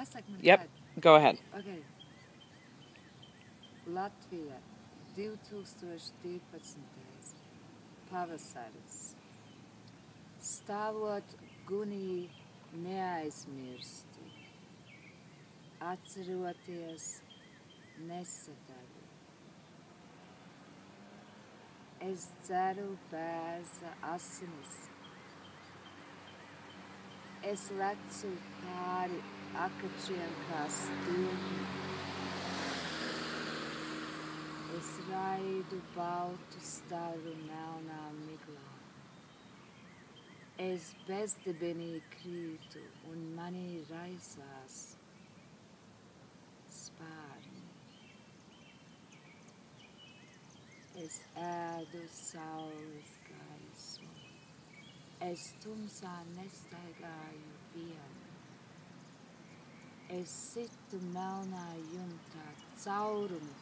Jāsaka man Yep, tad. go ahead. Okay. Latvija, 2012. pavasaris. Stāvot gunī neaizmirsti, atceroties nesadaļu. Es dzeru bēza asinis. Es lecu pāri akačiem kā stilni. Es raidu baltu staru melnā miglā. Es bezdibenī krītu un manī raisās spārni. Es ēdu saules gaismu. Es tumsā nestaigāju viena. Es situ melnā jumtā caurumu.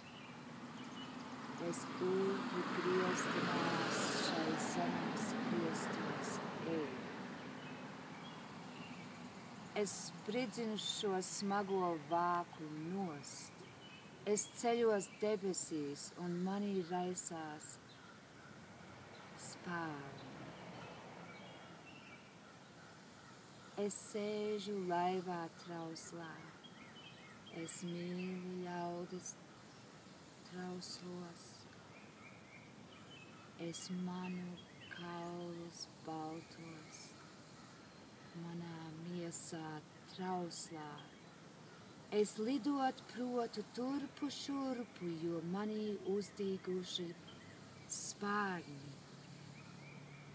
Es ūkļu grieztinās šai zemes griestos eju. Es spridzinu šo smago vāku nost. Es ceļos debesīs un manī raisās spārni. Es sēžu laivā trauslā. Es mīlu ļaudis trauslos. Es manu kaulus baltos, manā miesā trauslā. Es lidot protu turpu šurpu, jo manī uzdīguši spārni.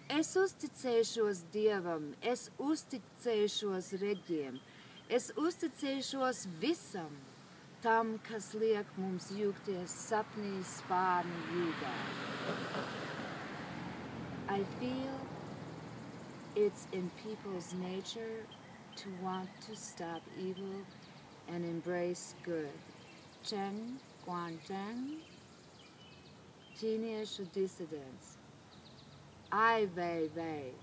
Es uzticēšos Dievam, es uzticēšos reģiem, es uzticēšos visam tam, kas liek mums jūgties sapnī spārni jūgā. I feel it's in people's nature to want to stop evil and embrace good. Chen Guangzheng, Ķīniešu disidents. Ai Weiwei.